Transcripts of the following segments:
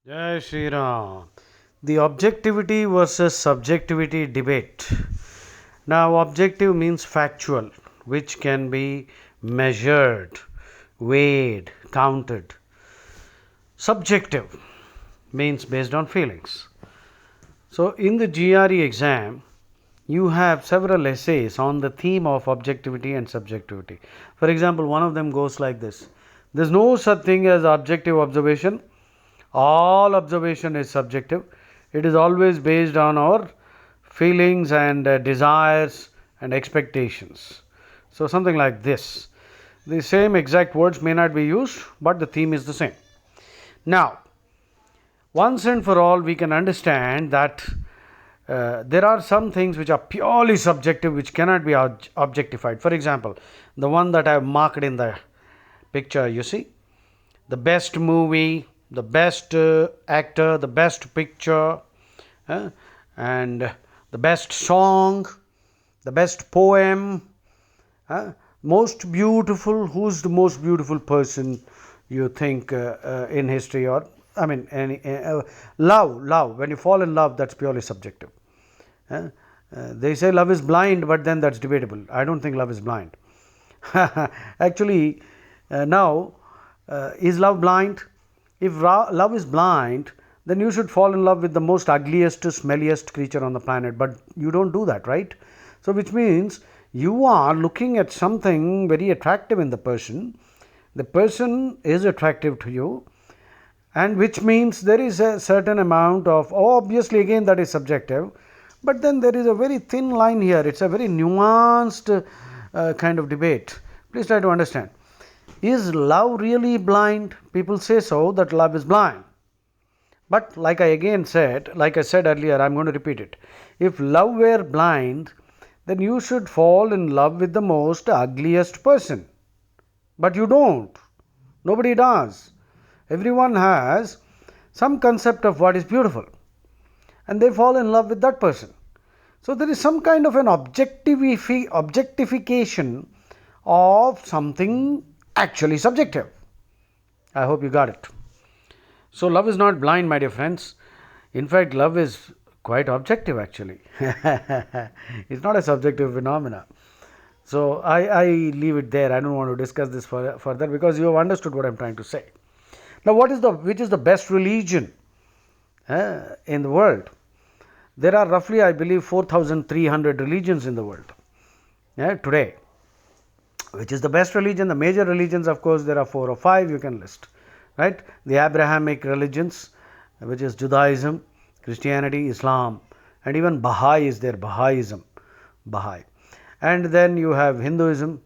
Jai Shri Ram. The objectivity versus subjectivity debate. Now, objective means factual, which can be measured, weighed, counted. Subjective means based on feelings. So, in the GRE exam, you have several essays on the theme of objectivity and subjectivity. For example, one of them goes like this: there's no such thing as objective observation. All observation is subjective. It is always based on our feelings and desires and expectations. So, something like this. The same exact words may not be used, but the theme is the same. Now, once and for all, we can understand that there are some things which are purely subjective, which cannot be objectified. For example, the one that I have marked in the picture, you see, the best movie, the best actor, the best picture, and the best song, the best poem, most beautiful. Who's the most beautiful person you think in history? Or I mean, love. When you fall in love, that's purely subjective. They say love is blind, but then that's debatable. I don't think love is blind. Actually, now, is love blind? If love is blind, then you should fall in love with the most ugliest, smelliest creature on the planet. But you don't do that, right? So, which means you are looking at something very attractive in the person. The person is attractive to you, and which means there is a certain amount of, obviously, again, that is subjective. But then there is a very thin line here. It's a very nuanced kind of debate. Please try to understand. Is love really blind? People say so, that love is blind. But like I said earlier, I'm going to repeat it. If love were blind, then you should fall in love with the most ugliest person. But you don't. Nobody does. Everyone has some concept of what is beautiful, and they fall in love with that person. So there is some kind of an objectification of something actually subjective. I hope you got it. So love is not blind, my dear friends. In fact, love is quite objective actually. It's not a subjective phenomena. So I leave it there. I don't want to discuss this further because you have understood what I'm trying to say. Now, which is the best religion in the world? There are roughly, I believe, 4,300 religions in the world today. Which is the best religion? The major religions, of course, there are 4 or 5 you can list, right? The Abrahamic religions, which is Judaism, Christianity, Islam, and even Baha'i is there, Baha'ism, Baha'i. And then you have Hinduism,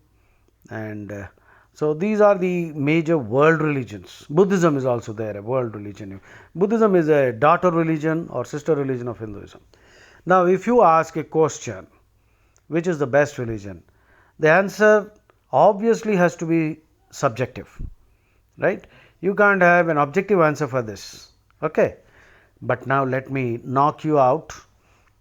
and so these are the major world religions. Buddhism is also there, a world religion. Buddhism is a daughter religion or sister religion of Hinduism. Now, if you ask a question, which is the best religion? The answer obviously has to be subjective, right? You can't have an objective answer for this, okay? But now let me knock you out.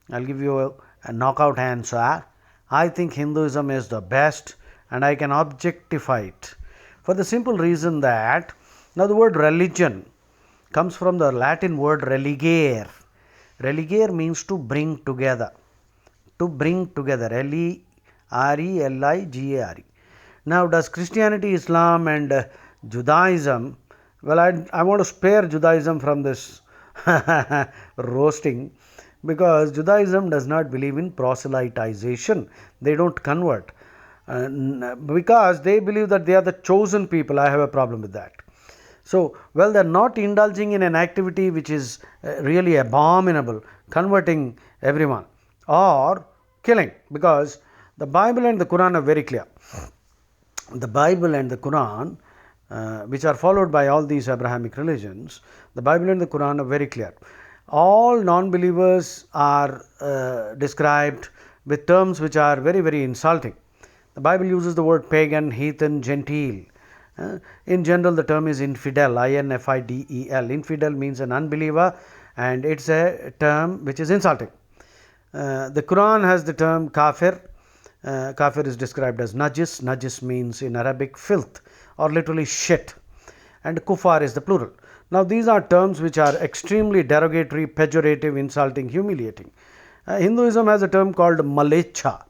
I'll give you a knockout answer. I think Hinduism is the best, and I can objectify it for the simple reason that now the word religion comes from the Latin word religare. Religare means to bring together. To bring together. Religare. Now, does Christianity, Islam, and Judaism? Well, I want to spare Judaism from this roasting, because Judaism does not believe in proselytization. They don't convert because they believe that they are the chosen people. I have a problem with that. So, well, they are not indulging in an activity which is really abominable, converting everyone or killing, because the Bible and the Quran are very clear. The Bible and the Quran, which are followed by all these Abrahamic religions, the Bible and the Quran are very clear. All non-believers are described with terms which are very, very insulting. The Bible uses the word pagan, heathen, gentile. In general, the term is infidel, infidel. Infidel means an unbeliever, and it's a term which is insulting. The Quran has the term kafir. Kafir is described as najis. Najis means in Arabic filth, or literally shit, and kufar is the plural. Now, these are terms which are extremely derogatory, pejorative, insulting, humiliating. Hinduism has a term called Malecha.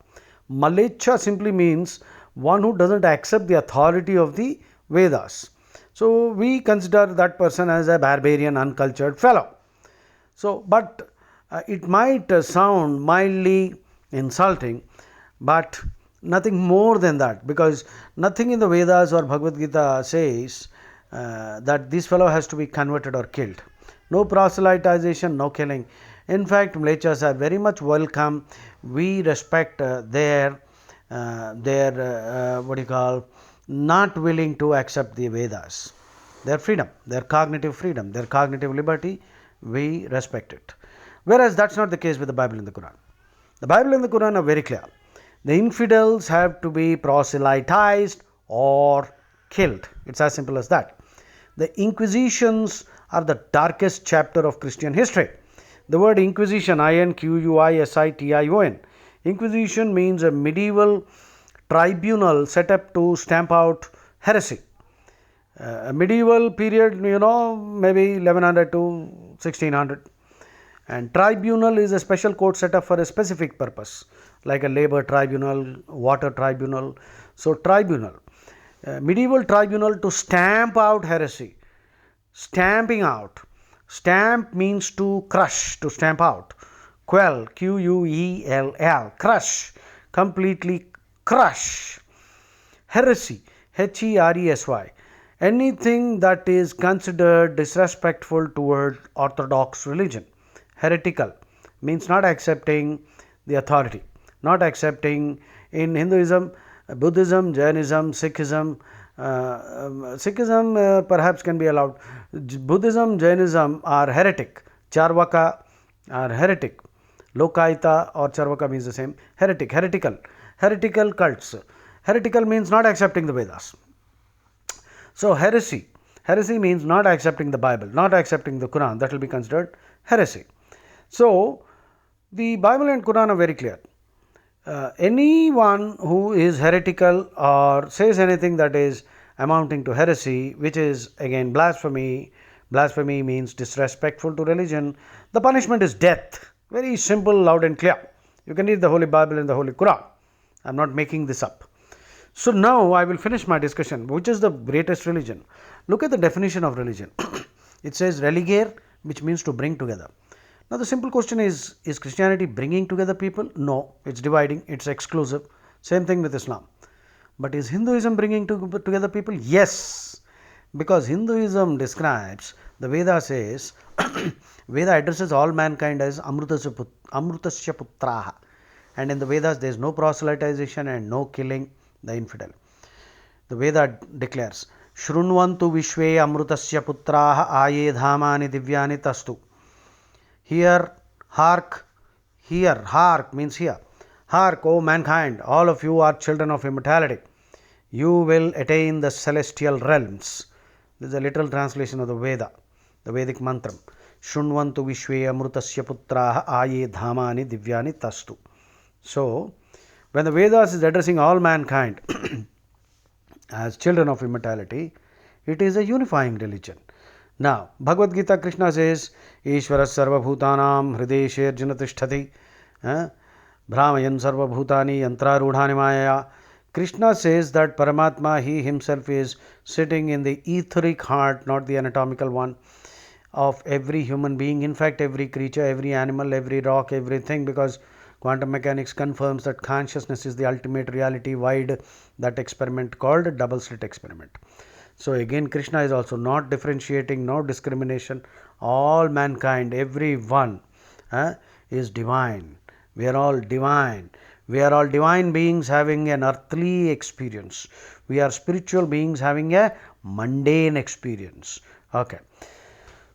Malecha simply means one who doesn't accept the authority of the Vedas. So, we consider that person as a barbarian, uncultured fellow. So, but it might sound mildly insulting, but nothing more than that, because nothing in the Vedas or Bhagavad Gita says that this fellow has to be converted or killed. No proselytization, no killing. In fact, Mlechas are very much welcome. We respect their not willing to accept the Vedas. Their freedom, their cognitive liberty, we respect it. Whereas that's not the case with the Bible and the Quran. The Bible and the Quran are very clear. The infidels have to be proselytized or killed. It's as simple as that. The Inquisitions are the darkest chapter of Christian history. The word Inquisition, Inquisition, Inquisition means a medieval tribunal set up to stamp out heresy. A medieval period, maybe 1100 to 1600. And tribunal is a special court set up for a specific purpose, like a labor tribunal, water tribunal. So, tribunal, medieval tribunal to stamp out heresy. Stamping out. Stamp means to crush, to stamp out. Quell, Quell, crush, completely crush. Heresy, Heresy. Anything that is considered disrespectful toward orthodox religion. Heretical means not accepting the authority, not accepting in Hinduism, Buddhism, Jainism, Sikhism. Sikhism perhaps can be allowed. Buddhism, Jainism are heretic. Charvaka are heretic. Lokaita or Charvaka means the same. Heretical cults. Heretical means not accepting the Vedas. So, heresy means not accepting the Bible, not accepting the Quran. That will be considered heresy. So, the Bible and Quran are very clear. Anyone who is heretical or says anything that is amounting to heresy, which is again blasphemy means disrespectful to religion, the punishment is death. Very simple, loud and clear. You can read the Holy Bible and the Holy Quran. I am not making this up. So, now I will finish my discussion. Which is the greatest religion? Look at the definition of religion. It says religare, which means to bring together. Now, the simple question is Christianity bringing together people? No, it's dividing, it's exclusive. Same thing with Islam. But is Hinduism bringing together people? Yes, because Hinduism describes, the Veda says, Veda addresses all mankind as Amrutasya Putraha. And in the Vedas, there is no proselytization and no killing the infidel. The Veda declares, Shrunvantu Vishve Amrutasya Putraha Aye Dhamani Divyani Tastu. Here, hark means here. Hark, O mankind, all of you are children of immortality. You will attain the celestial realms. This is a literal translation of the Veda, the Vedic mantra. Shrunvantu Vishve Amrutasya Putraha Aye Dhamani Divyani Tastu. So, when the Vedas is addressing all mankind as children of immortality, it is a unifying religion. Now, Bhagavad Gita, Krishna says, Ishvara sarva bhutanam hrideshe arjuna tishtati, Brahmayan sarva bhutani yantrarudhani maya. Krishna says that Paramatma, he himself is sitting in the etheric heart, not the anatomical one, of every human being. In fact, every creature, every animal, every rock, everything, because quantum mechanics confirms that consciousness is the ultimate reality. Wide that experiment called double slit experiment. So, again Krishna is also not differentiating, no discrimination. All mankind, everyone is divine. We are all divine. We are all divine beings having an earthly experience. We are spiritual beings having a mundane experience. Okay.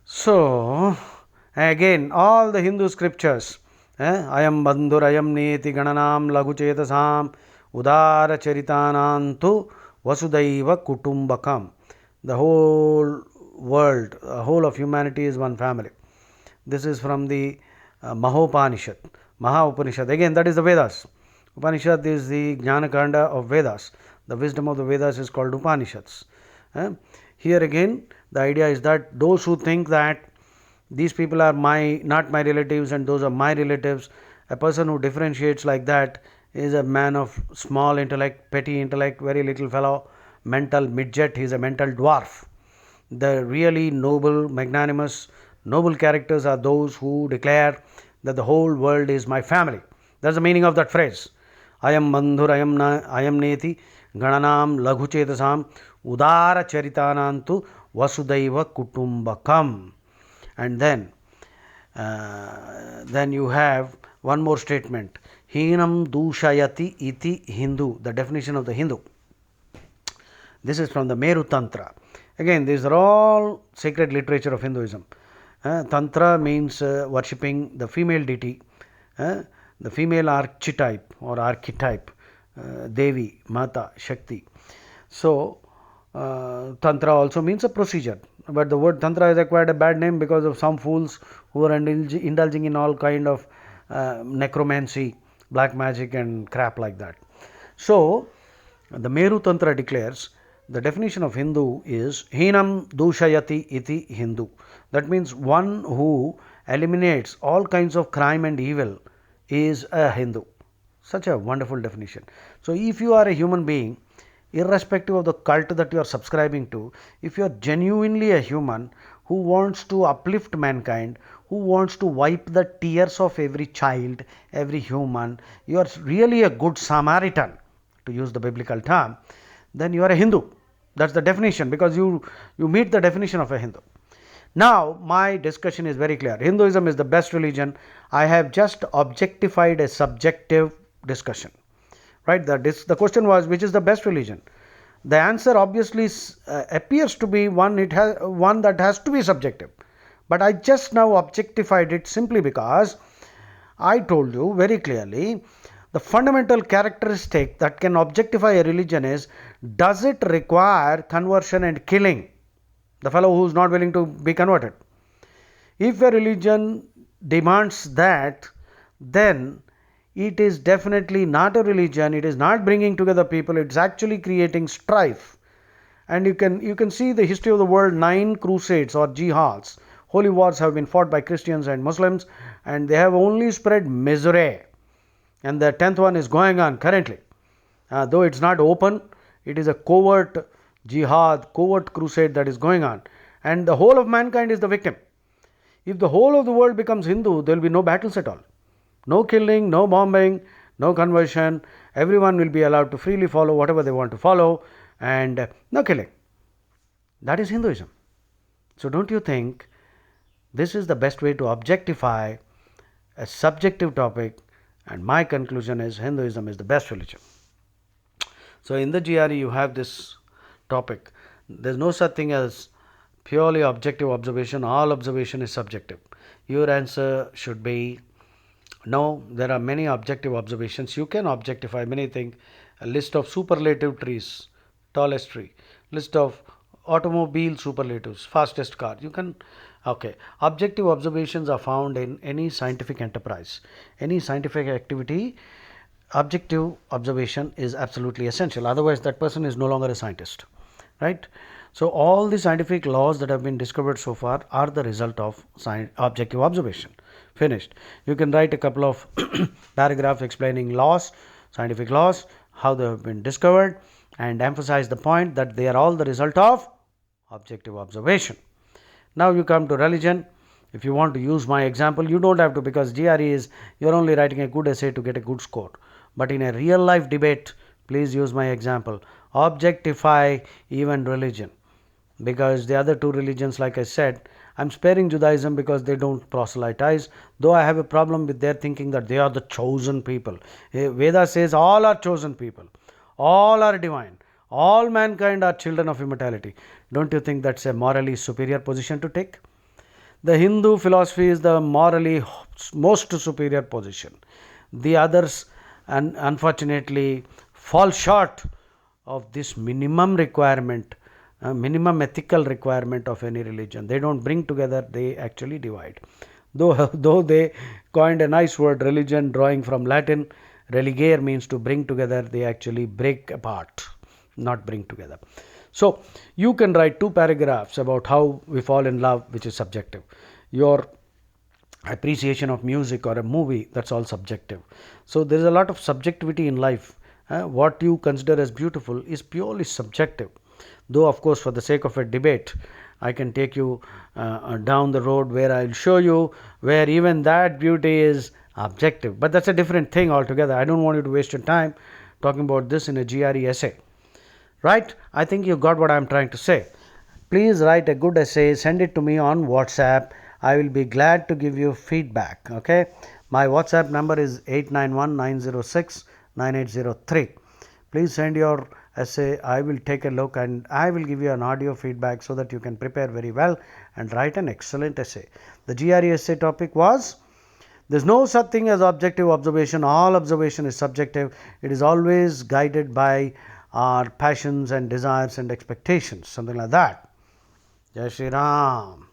So, again all the Hindu scriptures, Ayam bandhur ayam neti gananam laguchetasam udara charitanantu vasudaiva kutumbakam. The whole world, the whole of humanity is one family. This is from the Mahopanishad, Maha Upanishad. Again, that is the Vedas. Upanishad is the Jnanakanda of Vedas. The wisdom of the Vedas is called Upanishads. Here again, The idea is that those who think that these people are not my relatives and those are my relatives, a person who differentiates like that is a man of small intellect, petty intellect, very little fellow, mental midget, he is a mental dwarf. The really noble, magnanimous, noble characters are those who declare that the whole world is my family. That is the meaning of that phrase. Ayam bandhur ayam neti gananam laghuchetasam udara charitanantu vasudaiva kutumbakam. And then you have one more statement, Hinam dushayati iti Hindu, the definition of the Hindu. This is from the Meru Tantra. Again, these are all sacred literature of Hinduism. Tantra means worshipping the female deity, the female archetype or archetype, Devi, Mata, Shakti. So, Tantra also means a procedure. But the word Tantra has acquired a bad name because of some fools who are indulging in all kind of necromancy, black magic and crap like that. So, the Meru Tantra declares the definition of Hindu is Hinam dushayati iti Hindu. That means one who eliminates all kinds of crime and evil is a Hindu. Such a wonderful definition. So, if you are a human being, irrespective of the cult that you are subscribing to, if you are genuinely a human who wants to uplift mankind, who wants to wipe the tears of every child, every human, you are really a good Samaritan, to use the biblical term, then you are a Hindu. That is the definition, because you meet the definition of a Hindu. Now, my discussion is very clear. Hinduism is the best religion. I have just objectified a subjective discussion. Right? The question was, which is the best religion? The answer obviously appears to be one that has to be subjective. But I just now objectified it simply because I told you very clearly the fundamental characteristic that can objectify a religion is, does it require conversion and killing the fellow who is not willing to be converted? If a religion demands that, then it is definitely not a religion, it is not bringing together people, it is actually creating strife. And you can see the history of the world, 9 crusades or jihads, holy wars have been fought by Christians and Muslims, and they have only spread misery. And the 10th one is going on currently. Though it is not open, it is a covert jihad, covert crusade that is going on. And the whole of mankind is the victim. If the whole of the world becomes Hindu, there will be no battles at all. No killing, no bombing, no conversion. Everyone will be allowed to freely follow whatever they want to follow, and no killing. That is Hinduism. So, don't you think this is the best way to objectify a subjective topic? And my conclusion is Hinduism is the best religion. So, in the GRE you have this topic. There is no such thing as purely objective observation. All observation is subjective. Your answer should be no, there are many objective observations. You can objectify many things. A list of superlative trees, tallest tree, list of automobile superlatives, fastest car. You can, okay. Objective observations are found in any scientific enterprise, any scientific activity. Objective observation is absolutely essential. Otherwise, that person is no longer a scientist, right? So, all the scientific laws that have been discovered so far are the result of objective observation. Finished. You can write a couple of paragraphs explaining laws, scientific laws, how they have been discovered, and emphasize the point that they are all the result of objective observation. Now, you come to religion. If you want to use my example, you don't have to, because GRE is, you are only writing a good essay to get a good score. But in a real life debate, please use my example. Objectify even religion, because the other two religions, like I said, I am sparing Judaism because they don't proselytize, though I have a problem with their thinking that they are the chosen people. Veda says all are chosen people, all are divine, all mankind are children of immortality. Don't you think that's a morally superior position to take? The Hindu philosophy is the morally most superior position. The others unfortunately fall short of this minimum requirement, minimum ethical requirement of any religion. They don't bring together, they actually divide. Though they coined a nice word, religion, drawing from Latin, religare means to bring together, they actually break apart, not bring together. So you can write 2 paragraphs about how we fall in love, which is subjective. Your appreciation of music or a movie, that's all subjective. So there is a lot of subjectivity in life. What you consider as beautiful is purely subjective. Though of course, for the sake of a debate, I can take you down the road where I'll show you where even that beauty is objective, but that's a different thing altogether. I don't want you to waste your time talking about this in a GRE essay. Right? I think you got what I'm trying to say. Please write a good essay, send it to me on WhatsApp. I will be glad to give you feedback. Okay? My WhatsApp number is 891-906-9803. Please send your essay. I will take a look and I will give you an audio feedback so that you can prepare very well and write an excellent essay. The GRE essay topic was, there is no such thing as objective observation. All observation is subjective. It is always guided by our passions and desires and expectations, something like that. Jai Shri Ram.